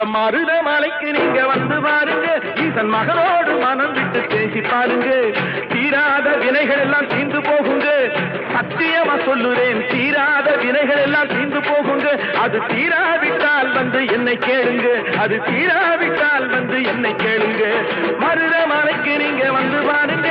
மருதமலைக்கு நீங்க வந்து பாருங்க, ஈசன் மகனோடு மனம் விட்டு பேசி பாருங்க. தீராத வினைகள் எல்லாம் தீர்ந்து போகுங்க. சத்தியமா சொல்லுறேன், தீராத வினைகள் எல்லாம் தீர்ந்து போகுங்க. அது தீராவிட்டால் வந்து என்னை கேளுங்க, அது தீராவிட்டால் வந்து என்னை கேளுங்க. மருதமலைக்கு நீங்க வந்து பாருங்க.